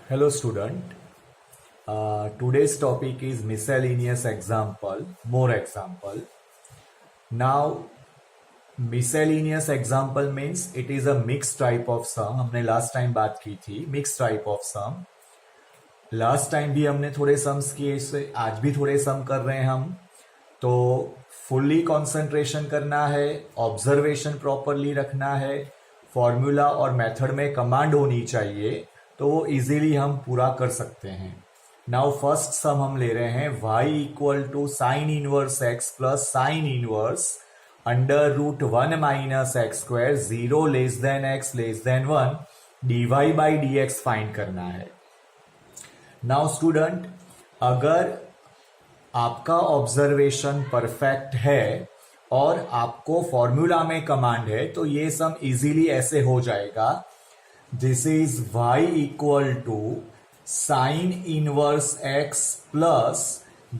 Hello student. Today's topic is miscellaneous example, more example. Now miscellaneous example means it is a mixed type of sum. हमने last time बात की थी mixed type of sum. Last time भी हमने थोड़े sums किए, इससे आज भी थोड़े sum कर रहे हैं हम. तो फुल्ली कंसंट्रेशन करना है, ऑब्जर्वेशन प्रॉपरली रखना है, फॉर्मूला और मेथड में कमांड होनी चाहिए, तो वो इजीली हम पूरा कर सकते हैं. नाउ फर्स्ट सम हम ले रहे हैं y equal to sine inverse x plus sine inverse under root 1 minus x square 0 less than x less than 1 dy by dx find करना है. नाउ स्टूडेंट, अगर आपका ऑब्जर्वेशन परफेक्ट है और आपको फॉर्मूला में कमांड है तो ये सम इजीली ऐसे हो जाएगा. This is y equal to sine inverse x plus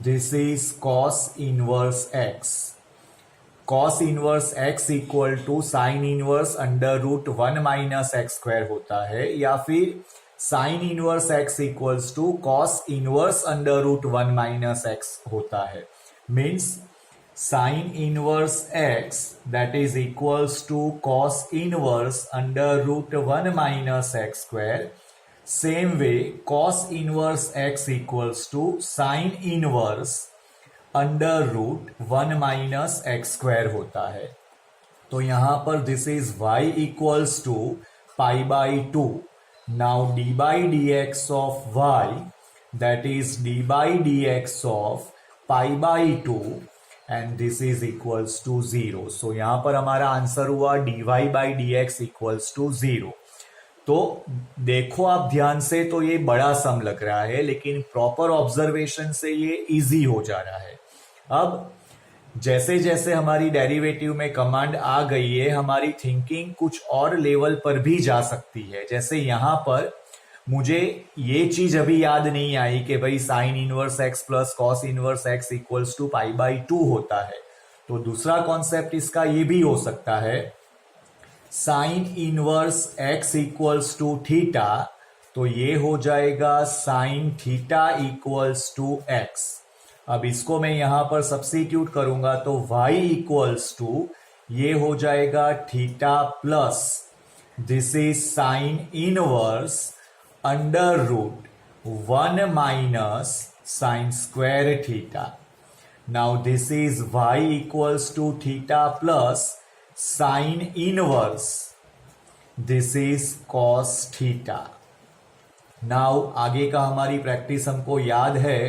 this is cos inverse x. Cos inverse x equal to sine inverse under root 1 minus x square होता है, या फिर sine inverse x equals to cos inverse under root 1 minus x होता है. Means sine inverse x that is equals to cos inverse under root 1 minus x square. Same way cos inverse x equals to sin inverse under root 1 minus x square होता है. तो यहां पर this is y equals to pi by 2. Now d by dx of y that is d by dx of pi by 2 and this is equals to 0. So यहां पर हमारा answer हुआ dy by dx equals to 0. तो देखो आप ध्यान से, तो ये बड़ा सम लग रहा है, लेकिन प्रॉपर ऑब्जर्वेशन से ये इजी हो जा रहा है. अब जैसे जैसे हमारी डेरिवेटिव में कमांड आ गई है, हमारी थिंकिंग कुछ और लेवल पर भी जा सकती है. जैसे यहां पर मुझे ये चीज अभी याद नहीं आई कि भाई sine inverse x plus cos inverse x equals to pi by 2 होता है. तो दूसरा कॉन्सेप्ट इसका ये भी हो सकता है, sine inverse x equals to theta, तो ये हो जाएगा sine theta equals to x. अब इसको मैं यहां पर सब्स्टिट्यूट करूंगा तो y इक्वल्स टू ये हो जाएगा theta plus this is sine inverse under root 1 minus sine square theta. Now this is y equals to theta plus sine inverse this is cos theta. Now आगे का हमारी practice हमको याद है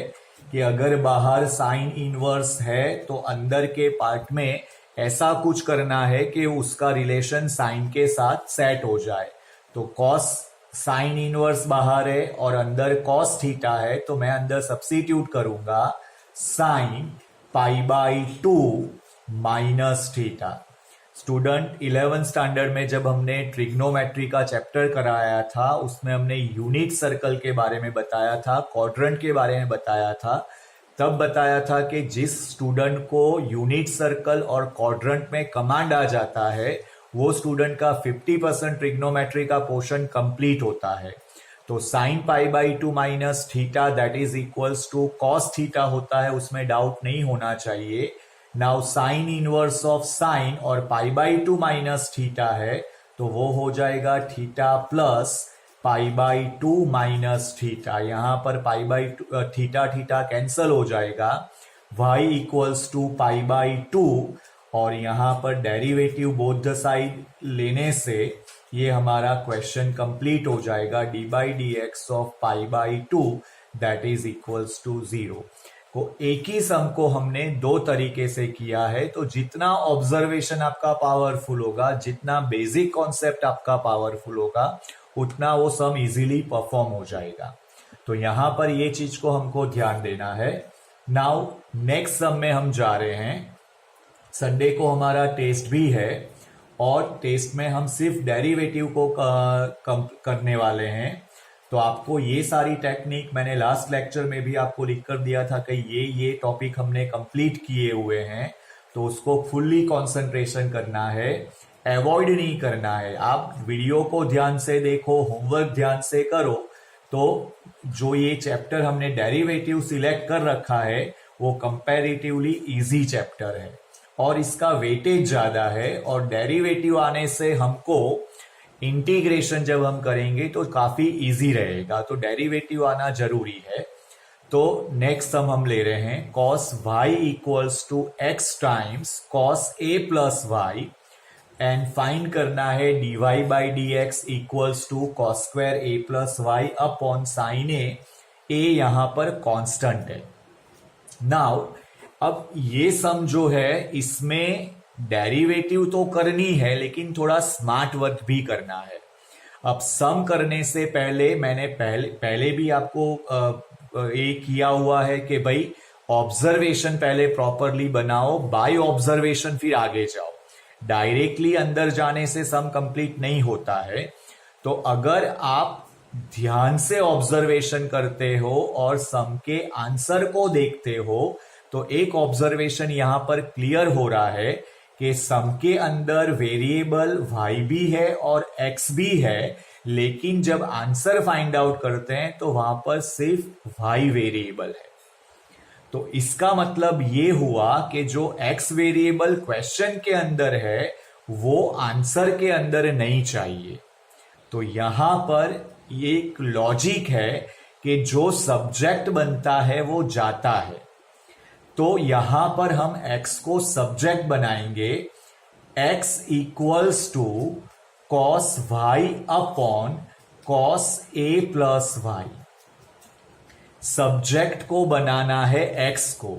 कि अगर बाहर साइन इनवर्स है तो अंदर के पार्ट में ऐसा कुछ करना है कि उसका रिलेशन साइन के साथ सेट हो जाए. तो कॉस साइन इनवर्स बाहर है और अंदर कॉस थीटा है, तो मैं अंदर सब्स्टिट्यूट करूंगा sign pi by 2 minus theta. Student 11th standard में जब हमने ट्रिग्नोमेट्री का चैप्टर कराया था, उसमें हमने यूनिट सर्कल के बारे में बताया था, क्वाड्रेंट के बारे में बताया था. तब बताया था कि जिस स्टूडेंट को यूनिट सर्कल और क्वाड्रेंट में कमांड आ जाता है, वो स्टूडेंट का 50% ट्रिग्नोमेट्री का पोर्शन कंप्लीट होता है. तो sine pi by 2 minus theta that is equals to cos theta होता है, उसमें डाउट नहीं होना चाहिए. Now sine inverse of sine और पाई बाई 2 माइनस थीटा है, तो वो हो जाएगा theta plus pi by 2 minus theta. यहां पर pi by theta theta cancel हो जाएगा, y equals to pi by 2, और यहां पर डेरिवेटिव बोथ द साइड लेने से ये हमारा क्वेश्चन कंप्लीट हो जाएगा. D by d x of pi by 2 that is equals to 0. को एक ही सम को हमने दो तरीके से किया है. तो जितना ऑब्जर्वेशन आपका पावरफुल होगा, जितना बेसिक कॉन्सेप्ट आपका पावरफुल होगा, उतना वो सम इजीली परफॉर्म हो जाएगा. तो यहां पर ये चीज को हमको ध्यान देना है. नाउ नेक्स्ट सम में हम जा रहे हैं. संडे को हमारा टेस्ट भी है और टेस्ट में हम सिर्फ डेरिवेटिव को करने वाले हैं. तो आपको ये सारी टेक्निक मैंने लास्ट लेक्चर में भी आपको लिख कर दिया था कि ये टॉपिक हमने कंप्लीट किए हुए हैं, तो उसको फुल्ली कंसंट्रेशन करना है, अवॉइड नहीं करना है. आप वीडियो को ध्यान से देखो, होमवर्क ध्यान से करो, तो जो ये चैप्टर हमने डेरिवेटिव सिलेक्ट कर रखा है वो कंपैरेटिवली इजी चैप्टर है और इसका वेटेज ज्यादा है, और डेरिवेटिव आने से हमको इंटीग्रेशन जब हम करेंगे तो काफी इजी रहेगा, तो डेरिवेटिव आना जरूरी है। तो नेक्स्ट हम ले रहे हैं cos y equals to x times cos a plus y, and find करना है dy by d x equals to cos square a plus y upon sine a. यहां पर कांस्टेंट है। नाउ अब ये सम जो है इसमें डेरिवेटिव तो करनी है लेकिन थोड़ा स्मार्ट वर्क भी करना है। अब सम करने से पहले मैंने पहले भी आपको ये किया हुआ है कि भाई ऑब्जर्वेशन पहले प्रॉपरली बनाओ, बाय ऑब्जर्वेशन फिर आगे जाओ। डायरेक्टली अंदर जाने से सम कंप्लीट नहीं होता है। तो अगर आप ध्यान से ऑब्जर्वेशन करते हो और सम के आंसर को देखते हो तो एक ऑब्जर्वेशन यहां पर क्लियर हो रहा है कि सम के अंदर वेरिएबल y भी है और x भी है, लेकिन जब आंसर फाइंड आउट करते हैं तो वहां पर सिर्फ y वेरिएबल है। तो इसका मतलब ये हुआ कि जो x वेरिएबल क्वेश्चन के अंदर है वो आंसर के अंदर नहीं चाहिए। तो यहां पर ये एक लॉजिक है कि जो सब्जेक्ट बनता है वो जाता है। तो यहां पर हम x को सब्जेक्ट बनाएंगे, x equals to cos y upon cos a plus y. Subject को बनाना है x को,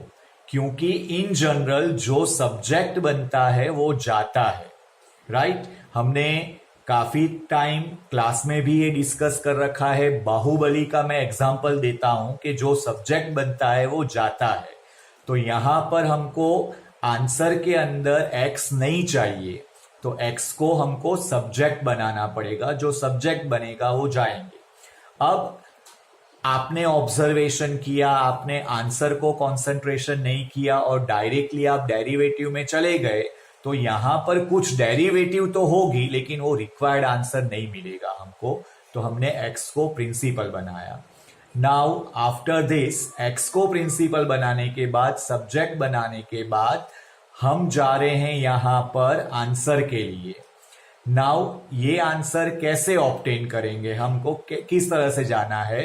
क्योंकि इन जनरल जो सब्जेक्ट बनता है वो जाता है, राइट। हमने काफी टाइम क्लास में भी ये डिस्कस कर रखा है। बाहुबली का मैं एग्जांपल देता हूं कि जो सब्जेक्ट बनता है वो जाता है। तो यहां पर हमको आंसर के अंदर x नहीं चाहिए, तो x को हमको सब्जेक्ट बनाना पड़ेगा। जो सब्जेक्ट बनेगा वो जाएंगे। अब आपने ऑब्जर्वेशन किया, आपने आंसर को कंसंट्रेशन नहीं किया और डायरेक्टली आप डेरिवेटिव में चले गए, तो यहां पर कुछ डेरिवेटिव तो होगी लेकिन वो रिक्वायर्ड आंसर नहीं मिलेगा हमको। तो हमने x को प्रिंसिपल बनाया। नाउ आफ्टर दिस x को प्रिंसिपल बनाने के बाद, सब्जेक्ट बनाने के बाद, हम जा रहे हैं यहां पर आंसर के लिए। नाउ ये आंसर कैसे ऑब्टेन करेंगे, हमको किस तरह से जाना है,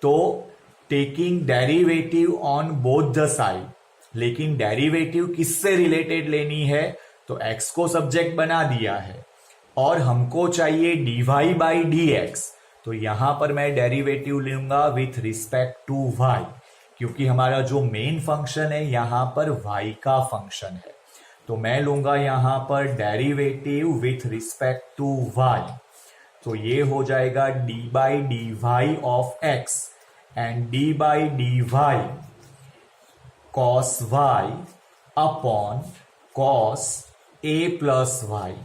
तो taking derivative on both the side. लेकिन डेरिवेटिव किससे रिलेटेड लेनी है, तो x को सब्जेक्ट बना दिया है और हमको चाहिए dy बाई डी एक्स। तो यहां पर मैं डेरिवेटिव लूंगा विथ रिस्पेक्ट टू y, क्योंकि हमारा जो मेन फंक्शन है यहां पर y का फंक्शन है। तो मैं लूंगा यहां पर derivative with respect to y। तो ये हो जाएगा d by d y of x and d by d y cos y upon cos a plus y.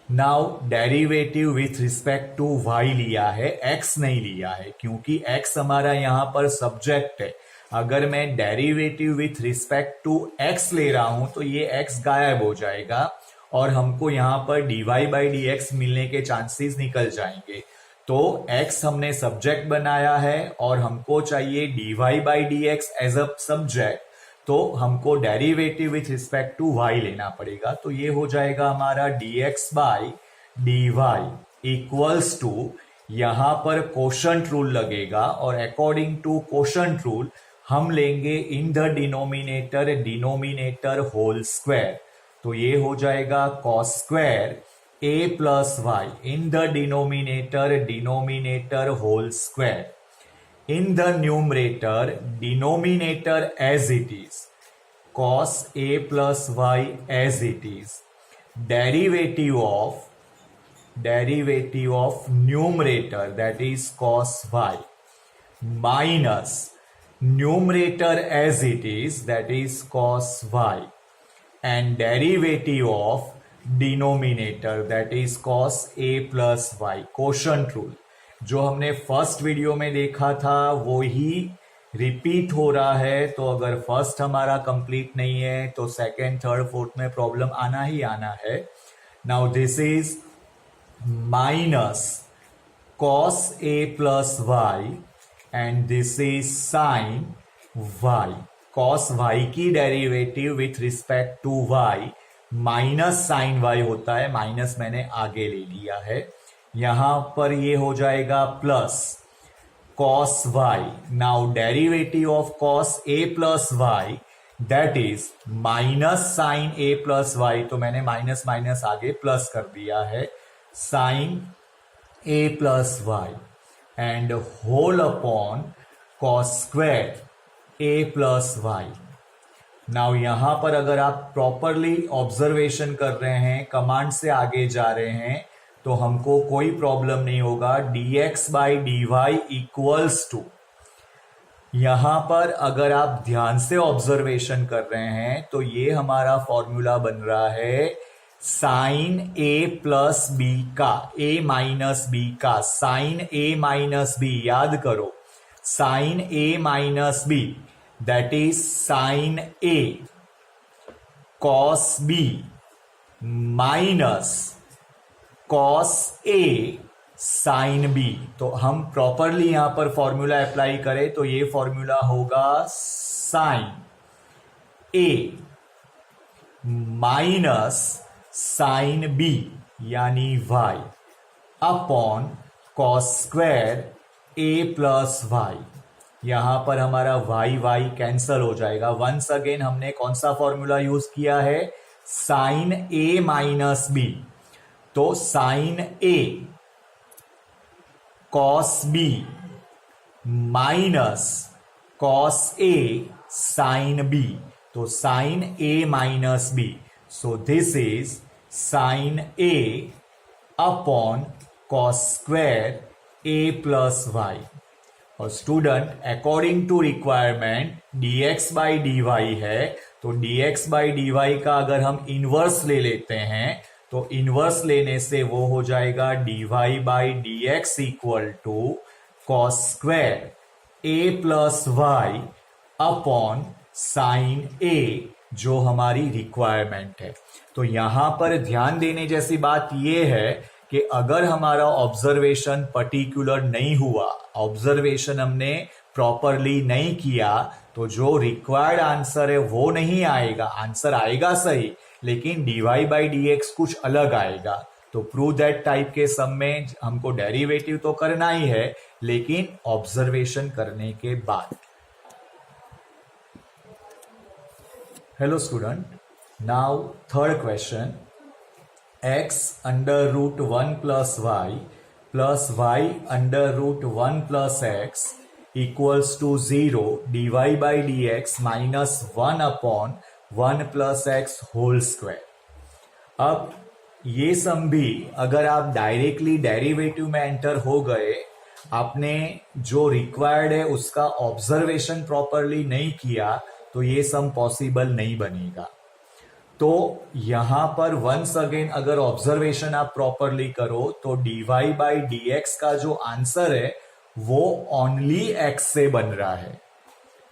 Now derivative with respect to y लिया है, x नहीं लिया है, क्योंकि x हमारा यहां पर सब्जेक्ट है। अगर मैं derivative with respect to x ले रहा हूं तो ये x गायब हो जाएगा और हमको यहां पर dy बाई डी एक्स मिलने के चांसेस निकल जाएंगे। तो x हमने सब्जेक्ट बनाया है और हमको चाहिए dy by d x as a subject, तो हमको derivative with respect to y लेना पड़ेगा। तो ये हो जाएगा हमारा dx by d y equals to, यहां पर कोशंट रूल लगेगा और अकॉर्डिंग टू कोशंट रूल हम लेंगे in the denominator whole square. तो ये हो जाएगा cos square a plus y in the denominator whole square. In the numerator, denominator as it is, cos a plus y as it is, derivative of numerator, that is cos y, minus numerator as it is, that is cos y, and derivative of denominator, that is cos a plus y, quotient rule। जो हमने first video में देखा था वो ही repeat हो रहा है। तो अगर फर्स्ट हमारा कंप्लीट नहीं है तो सेकंड, थर्ड, फोर्थ में प्रॉब्लम आना ही आना है। Now this is minus cos a plus y and this is sin y. cos y की derivative with respect to y minus sine y होता है, माइनस मैंने आगे ले लिया है, यहां पर ये हो जाएगा plus cos y. Now derivative of cos a plus y that is minus sine a plus y, तो मैंने माइनस माइनस आगे प्लस कर दिया है, sine a plus y and whole upon cos square a plus y. Now यहां पर अगर आप प्रॉपरली ऑब्जर्वेशन कर रहे हैं, कमांड से आगे जा रहे हैं, तो हमको कोई प्रॉब्लम नहीं होगा. dx by d y equals to, यहां पर अगर आप ध्यान से ऑब्जर्वेशन कर रहे हैं तो ये हमारा फॉर्मूला बन रहा है साइन a प्लस बी का, a माइनस बी का, साइन a माइनस बी. याद करो, sine a minus b that is sine a cos b minus cos a sine b. तो हम प्रॉपरली यहां पर फॉर्मूला अप्लाई करें तो ये फॉर्मूला होगा sine a minus sine b यानी y upon cos square a plus y. यहां पर हमारा y कैंसल हो जाएगा. वंस अगेन हमने कौन सा फॉर्मूला यूज किया है, साइन a माइनस b. तो sine a cos b minus cos a sine b. तो sine a minus b. So this is sine a upon cos square a plus y. और student according to requirement dx by d y है, तो dx by d Y का अगर हम inverse ले लेते हैं तो इनवर्स लेने से वो हो जाएगा dy by d x equal to cos square a plus y upon sine a, जो हमारी रिक्वायरमेंट है. तो यहां पर ध्यान देने जैसी बात यह है कि अगर हमारा ऑब्जर्वेशन पर्टिकुलर नहीं हुआ, ऑब्जर्वेशन हमने प्रॉपरली नहीं किया, तो जो रिक्वायर्ड आंसर है वो नहीं आएगा. आंसर आएगा सही, लेकिन dy बाई डी एक्स कुछ अलग आएगा. तो प्रूव दैट टाइप के सम में हमको डेरिवेटिव तो करना ही है, लेकिन ऑब्जर्वेशन करने के बाद. Hello student, now third question. x under root 1 plus y under root 1 plus x equals to 0 dy by d x minus 1 upon 1 plus x whole square. अब ये सम भी अगर आप डायरेक्टली डेरिवेटिव में एंटर हो गए, आपने जो रिक्वायर्ड है उसका ऑब्जर्वेशन प्रॉपरली नहीं किया, तो ये सम पॉसिबल नहीं बनेगा. तो यहां पर वंस अगेन अगर ऑब्जर्वेशन आप प्रॉपरली करो तो dy बाई डी एक्स का जो आंसर है वो ओनली x से बन रहा है.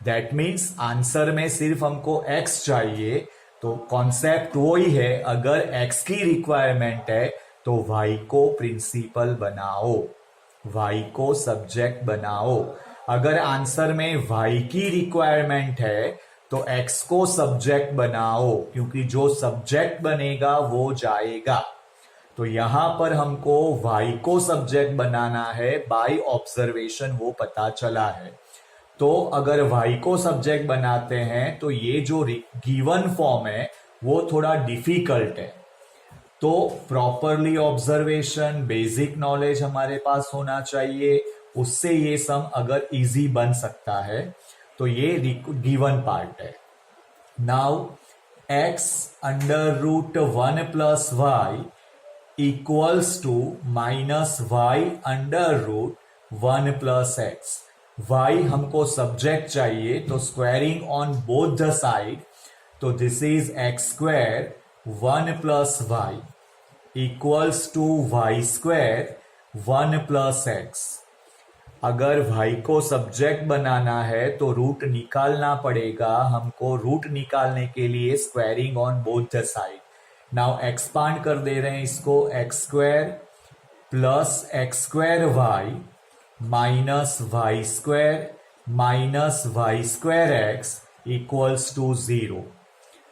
दैट मीन्स आंसर में सिर्फ हमको x चाहिए. तो कॉन्सेप्ट वो ही है, अगर x की रिक्वायरमेंट है तो y को प्रिंसिपल बनाओ, y को सब्जेक्ट बनाओ. अगर आंसर में y की रिक्वायरमेंट है तो x को सब्जेक्ट बनाओ, क्योंकि जो सब्जेक्ट बनेगा वो जाएगा. तो यहां पर हमको y को सब्जेक्ट बनाना है बाय ऑब्जर्वेशन, वो पता चला है. तो अगर y को सब्जेक्ट बनाते हैं तो ये जो गिवन फॉर्म है वो थोड़ा डिफिकल्ट है. तो प्रॉपरली ऑब्जर्वेशन, बेसिक नॉलेज हमारे पास होना चाहिए, उससे ये सम अगर इजी बन सकता है. तो ये गिवन पार्ट है. Now x under root 1 plus y equals to minus y under root 1 plus x. y हमको सब्जेक्ट चाहिए, तो squaring on both the side, तो this is x square 1 plus y equals to y square 1 plus x. अगर y को subject बनाना है तो root निकालना पड़ेगा हमको. रूट निकालने के लिए squaring on both the side. Now expand कर दे रहे हैं इसको, x square plus x square y minus y square x equals to 0।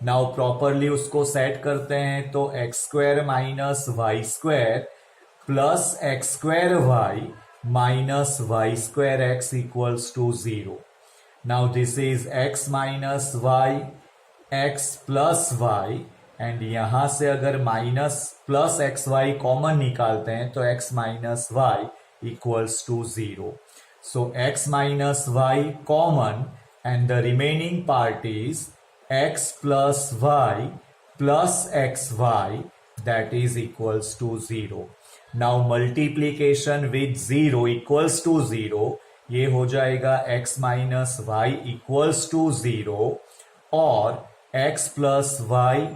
Now properly उसको सेट करते हैं तो x square minus y square plus x square y minus y square x equals to 0. Now this is x minus y, x plus y, and यहां से अगर minus plus x y common निकालते हैं तो x minus y equals to 0. So x minus y common and the remaining part is x plus y plus x y that is equals to 0. Now multiplication with 0 equals to 0, ये हो जाएगा x minus y equals to 0 और x plus y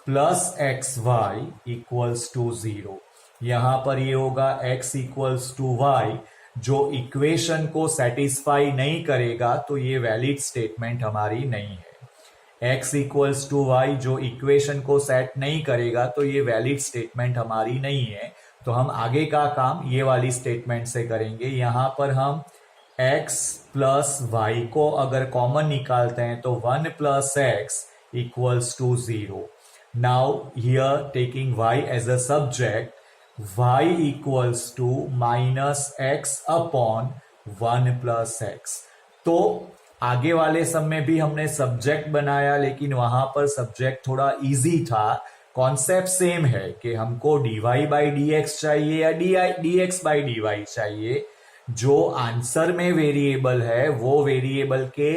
plus x y equals to 0. यहां पर ये होगा x equals to Y, जो equation को सेटिस्फाई नहीं करेगा तो ये वैलिड स्टेटमेंट हमारी नहीं है. x इक्वल्स टू वाई जो इक्वेशन को सेट नहीं करेगा तो ये वैलिड स्टेटमेंट हमारी नहीं है. तो हम आगे का काम ये वाली स्टेटमेंट से करेंगे. यहां पर हम x प्लस वाई को अगर कॉमन निकालते हैं तो 1 plus x equals to 0. Now here taking y as a subject, y equals to minus x upon 1 plus x. तो आगे वाले सब में भी हमने सब्जेक्ट बनाया, लेकिन वहां पर सब्जेक्ट थोड़ा इजी था. कॉन्सेप्ट सेम है कि हमको dy बाई डी एक्स चाहिए या dx बाई dy चाहिए. जो आंसर में वेरिएबल है वो वेरिएबल के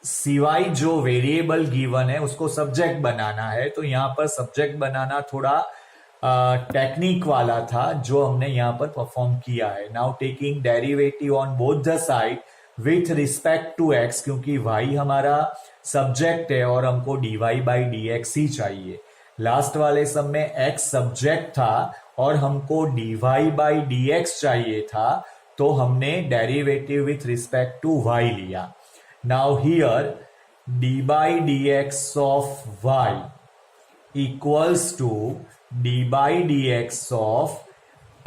सिवाय जो वेरिएबल गिवन है उसको सब्जेक्ट बनाना है. तो यहां पर सब्जेक्ट बनाना थोड़ा टेक्निक वाला था जो हमने यहां पर परफॉर्म किया है. Now taking derivative on both the side with respect to x, क्योंकि y हमारा सब्जेक्ट है और हमको dy बाई डी एक्स ही चाहिए. लास्ट वाले सब में x सब्जेक्ट था और हमको dy बाई डी एक्स चाहिए था, तो हमने derivative with respect to y लिया. Now here dy by d x of y equals to dy by d x of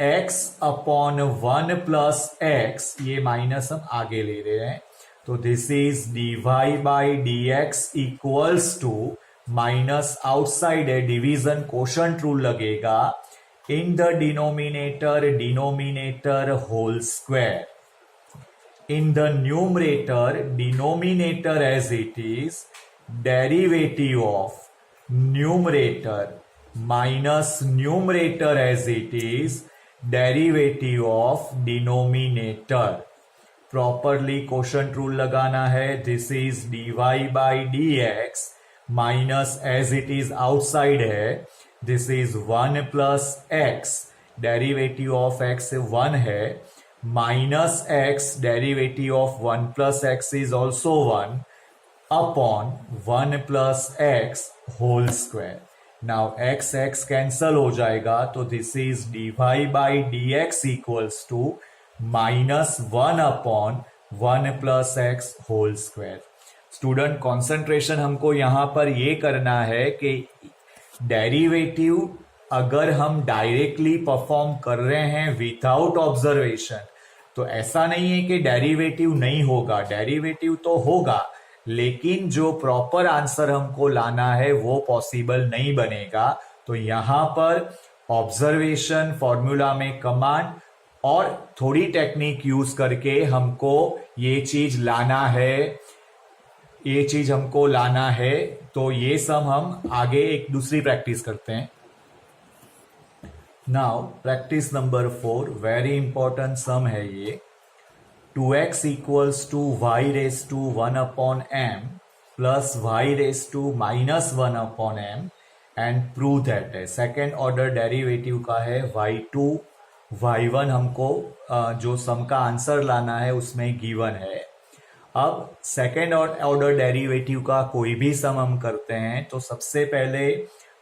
x upon 1 plus x, ये माइनस हम आगे ले रहे हैं. तो this is dy by d x equals to minus outside है, division quotient rule लगेगा, in the denominator whole square, in the denominator as it is derivative of numerator minus numerator as it is derivative of denominator. Properly quotient rule लगाना है. This is dy by d x minus as it is outside है, this is 1 plus x, derivative of x 1 है, minus x derivative of 1 plus x is also 1 upon 1 plus x whole square. Now x x cancel हो जाएगा, तो this is dy by d x equals to minus 1 upon 1 plus x whole square. Student concentration हमको यहां पर ये करना है कि डेरिवेटिव अगर हम डायरेक्टली परफॉर्म कर रहे हैं विदाउट ऑब्जर्वेशन, तो ऐसा नहीं है कि डेरिवेटिव नहीं होगा, डेरिवेटिव तो होगा, लेकिन जो प्रॉपर आंसर हमको लाना है वो पॉसिबल नहीं बनेगा. तो यहां पर ऑब्जर्वेशन, फॉर्मूला में कमांड और थोड़ी टेक्निक यूज करके हमको ये चीज लाना है. तो ये सब हम आगे एक दूसरी प्रैक्टिस करते हैं. Now practice number 4, very important sum है ये. 2x equals to y raise to 1 upon m plus y raise to minus 1 upon m and prove that है. सेकेंड ऑर्डर डेरिवेटिव का है y2, y1 हमको जो सम का आंसर लाना है उसमें गिवन है. अब सेकेंड ऑर्डर डेरिवेटिव का कोई भी सम हम करते हैं तो सबसे पहले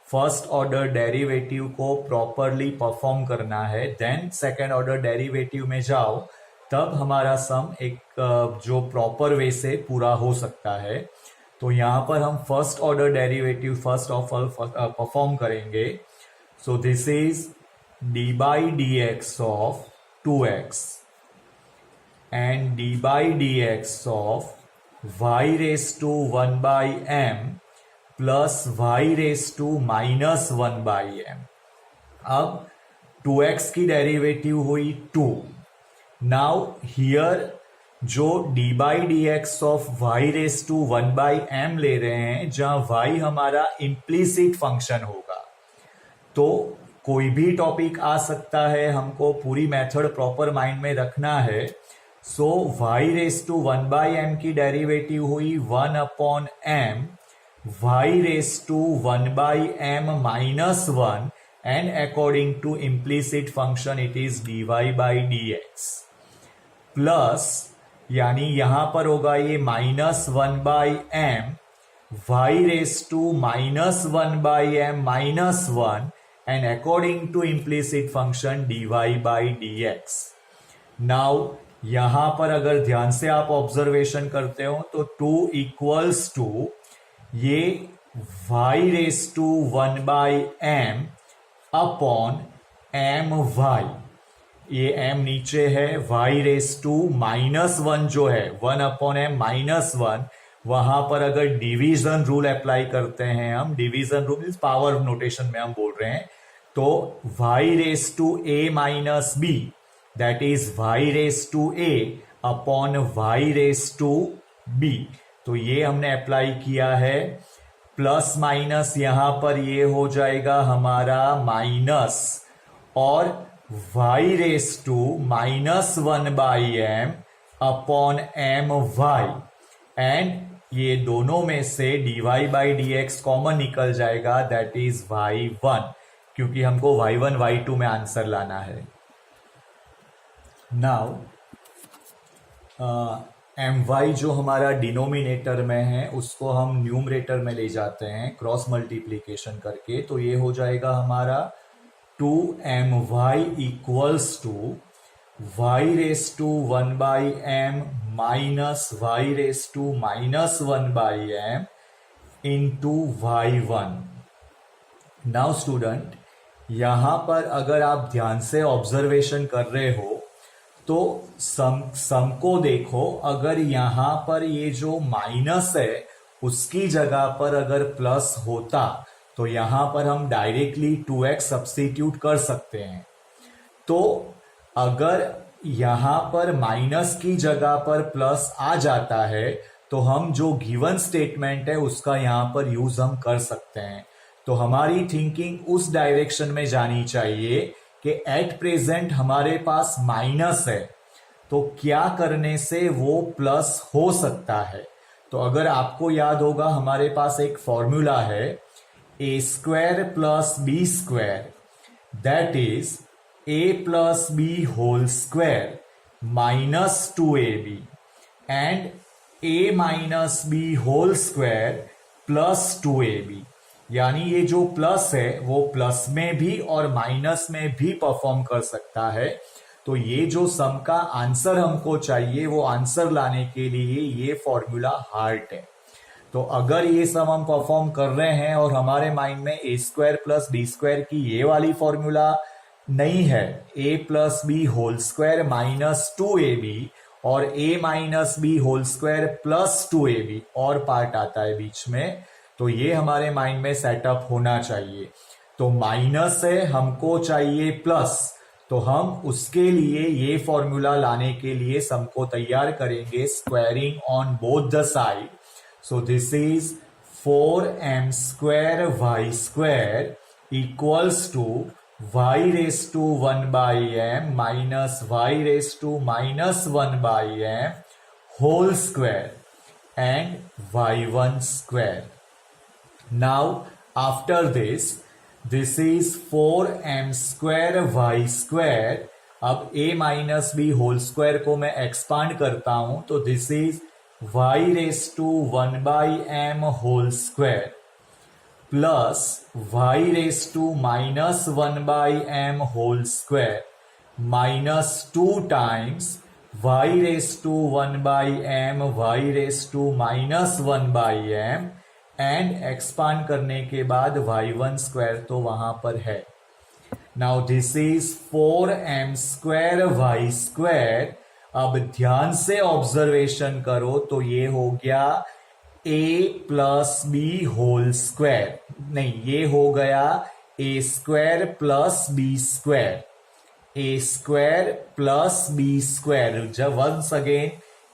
फर्स्ट ऑर्डर डेरिवेटिव को प्रॉपरली परफॉर्म करना है, देन सेकेंड ऑर्डर डेरिवेटिव में जाओ, तब हमारा सम एक जो प्रॉपर वे से पूरा हो सकता है. तो यहां पर हम first order derivative first of all perform करेंगे. So this is dy dx of 2x and dy dx of y raised to 1 by m plus y raised to minus 1 by m. अब 2x की derivative हुई 2. Now here जो dy dx of y raise to 1 by m ले रहे हैं, जहां y हमारा implicit function होगा. तो कोई भी टॉपिक आ सकता है, हमको पूरी मेथड प्रॉपर माइंड में रखना है. So y raise to 1 by m की डेरिवेटिव हुई 1 upon m y raise to 1 by m minus 1 and according to implicit function it is dy by dx plus, यानी यहां पर होगा ये minus 1 by m y raise to minus 1 by m minus 1 and according to implicit function dy by dx. Now यहां पर अगर ध्यान से आप ऑब्जर्वेशन करते हो तो 2 इक्वल्स टू ये y raise to 1 by m upon m y. ये m नीचे है, y रेस टू माइनस 1 जो है 1 अपॉन m माइनस 1, वहां पर अगर डिवीजन रूल अप्लाई करते हैं हम, division rule means power notation में हम बोल रहे हैं, तो y raise to a minus b that is y raise to a upon y raise to b. तो ये हमने अप्लाई किया है. प्लस माइनस यहां पर ये हो जाएगा हमारा माइनस और y raise to minus 1 by m upon m y, and ये दोनों में से dy बाई dx कॉमन निकल जाएगा दैट इज y1, क्योंकि हमको y1 y2 में आंसर लाना है. नाउ my जो हमारा डिनोमिनेटर में है उसको हम न्यूमरेटर में ले जाते हैं क्रॉस मल्टीप्लीकेशन करके. तो ये हो जाएगा हमारा 2my equals to y raise to 1 by m minus y raise to minus 1 by m into y1. Now student, यहां पर अगर आप ध्यान से ऑब्जर्वेशन कर रहे हो तो सम को देखो. अगर यहां पर ये जो माइनस है उसकी जगह पर अगर प्लस होता तो यहां पर हम डायरेक्टली 2x सब्स्टिट्यूट कर सकते हैं. तो अगर यहां पर माइनस की जगह पर प्लस आ जाता है तो हम जो गिवन स्टेटमेंट है उसका यहां पर यूज हम कर सकते हैं. तो हमारी थिंकिंग उस डायरेक्शन में जानी चाहिए कि एट प्रेजेंट हमारे पास माइनस है, तो क्या करने से वो प्लस हो सकता है. तो अगर आपको याद होगा हमारे पास एक फॉर्मूला है a square plus b square that is a plus b whole square minus 2ab and a minus b whole square plus 2ab. यानी ये जो प्लस है वो प्लस में भी और माइनस में भी परफॉर्म कर सकता है. तो ये जो सम का आंसर हमको चाहिए वो आंसर लाने के लिए ये फॉर्मूला हार्ट है. तो अगर ये सम हम परफॉर्म कर रहे हैं और हमारे माइंड में a square plus b square की ये वाली फॉर्मूला नहीं है, a plus b whole square minus 2ab और a minus b whole square plus 2ab और पार्ट आता है बीच में, तो ये हमारे माइंड में सेटअप होना चाहिए. तो माइनस है, हमको चाहिए प्लस, तो हम उसके लिए ये फॉर्मूला लाने के लिए सम को तैयार करेंगे squaring on both the side. So this is 4m square y square equals to y raise to 1 by m minus y raise to minus 1 by m whole square and y1 square. Now after this is 4m square y square. अब a minus b whole square को मैं expand करता हूं तो this is y raise to 1 by m whole square plus y raise to minus 1 by m whole square minus 2 times y raise to 1 by m y raise to minus 1 by m and expand करने के बाद y1 square तो वहां पर है. Now this is 4m² अब ध्यान से ऑब्जर्वेशन करो तो ये हो गया a+b² नहीं, ये हो गया a² + b², जब वंस अगेन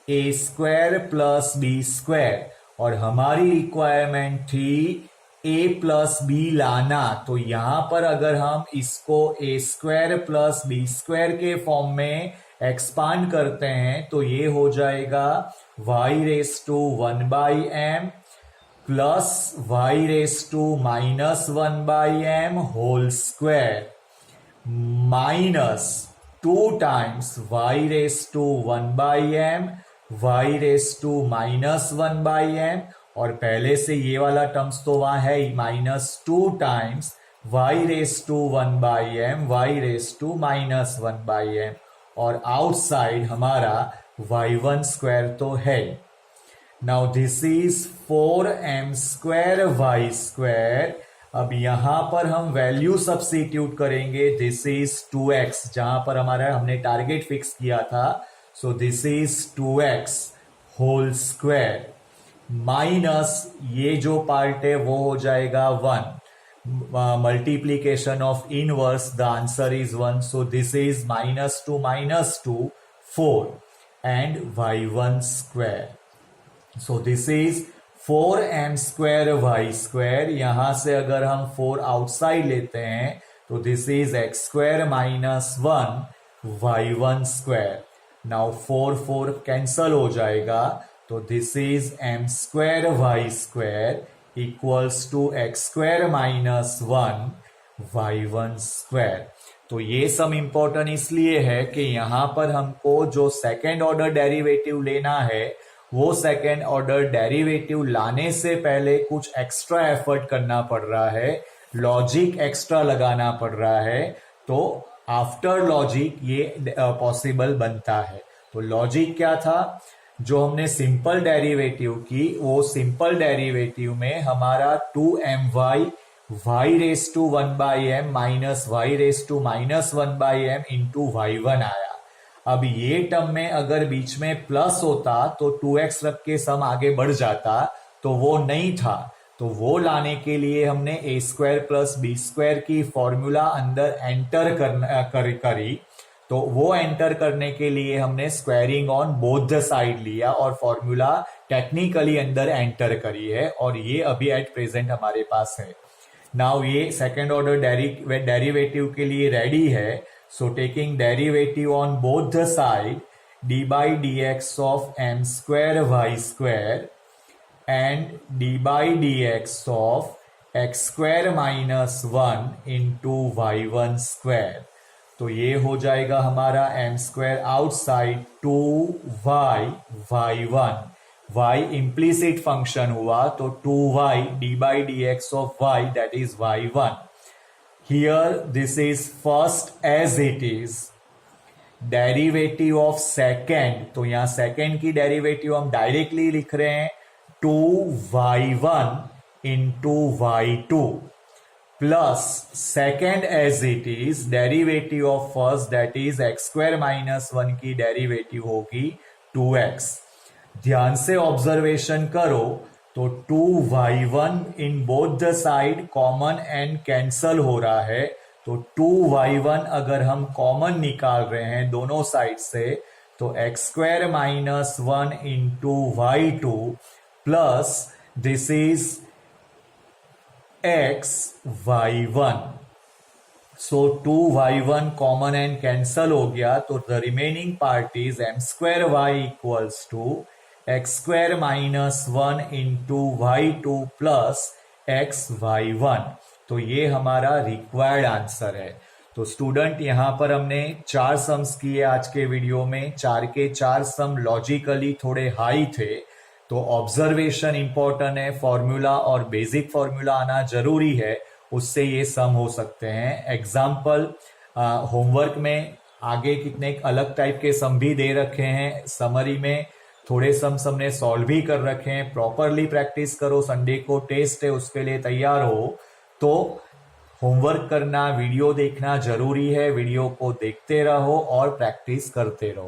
a² + b², और हमारी रिक्वायरमेंट थी a+b लाना, तो यहां पर अगर हम इसको a² + b² के फॉर्म में एक्सपांड करते हैं तो ये हो जाएगा y⁻⁴m + y⁻⁻m² minus 2 times y⁻⁻m y⁻⁻1m, और पहले से ये वाला टर्म्स तो वहां है ही, -2 टाइम्स y⁻1m y⁻⁻1m, और आउटसाइड हमारा y1² तो है। Now this is 4m²y²। अब यहां पर हम वैल्यू सब्स्टिट्यूट करेंगे, दिस इज 2x, जहां पर हमारा हमने टारगेट फिक्स किया था, सो दिस इज 2x² माइनस ये जो पार्ट है वो हो जाएगा 1, multiplication of inverse, the answer is 1, so this is -2 -2 4 and y1², so this is 4m²y²। यहां से अगर हम 4 आउटसाइड लेते हैं तो this is x² - 1 y1²। Now 4 cancel हो जाएगा, तो this is m²y² equals to x² - 1 y1²। तो ये सम इंपॉर्टेंट इसलिए है कि यहां पर हमको जो सेकेंड ऑर्डर डेरिवेटिव लेना है वो सेकेंड ऑर्डर डेरिवेटिव लाने से पहले कुछ एक्स्ट्रा एफर्ट करना पड़ रहा है, लॉजिक एक्स्ट्रा लगाना पड़ रहा है, तो आफ्टर लॉजिक ये पॉसिबल बनता है। तो लॉजिक क्या था, जो हमने सिंपल डेरिवेटिव की, वो सिंपल डेरिवेटिव में हमारा 2my y⁻1m y⁻1m into y1 आया। अब ये टर्म में अगर बीच में प्लस होता तो 2x रख के सम आगे बढ़ जाता, तो वो नहीं था, तो वो लाने के लिए हमने a² + b² की फॉर्मूला अंदर एंटर करी, तो वो एंटर करने के लिए हमने squaring on both the side लिया और फॉर्मूला टेक्निकली अंदर एंटर करी है, और ये अभी एट प्रेजेंट हमारे पास है। नाउ ये सेकेंड ऑर्डर डेरिवेटिव के लिए रेडी है, so taking derivative on both the side, d/dx of m²y² and d/dx of x² - 1 into y1², तो ये हो जाएगा हमारा m² outside 2y y1, y implicit function हुआ तो 2y d/dx of y, that is y1। Here this is first as it is, derivative of second, तो यहां second की डेरिवेटिव हम डायरेक्टली लिख रहे हैं 2y1 into y2 plus second as it is derivative of first, that is x² - 1 की derivative होगी 2x। ध्यान से ऑब्जर्वेशन करो तो 2y1 in both the side common and cancel हो रहा है, तो 2y1 अगर हम कॉमन निकाल रहे हैं दोनों साइड से, तो x² - 1 into y2 plus this is x y1, so 2y1 common and cancel हो गया, तो the remaining part is m²y equals to x² - 1 into y2 plus x y1, तो ये हमारा रिक्वायर्ड आंसर है। तो स्टूडेंट यहां पर हमने 4 सम्स किए आज के वीडियो में, 4 के 4 सम लॉजिकली थोड़े हाई थे, तो ऑब्जर्वेशन इंपॉर्टेंट है, फॉर्मूला और बेसिक फॉर्मूला आना जरूरी है, उससे ये सम हो सकते हैं। एग्जाम्पल होमवर्क में आगे कितने अलग टाइप के सम भी दे रखे हैं, समरी में थोड़े सम्स हमने सॉल्व भी कर रखे हैं। प्रॉपरली प्रैक्टिस करो, संडे को टेस्ट है उसके लिए तैयार हो। तो होमवर्क करना, वीडियो देखना जरूरी है। वीडियो को देखते रहो और प्रैक्टिस करते रहो।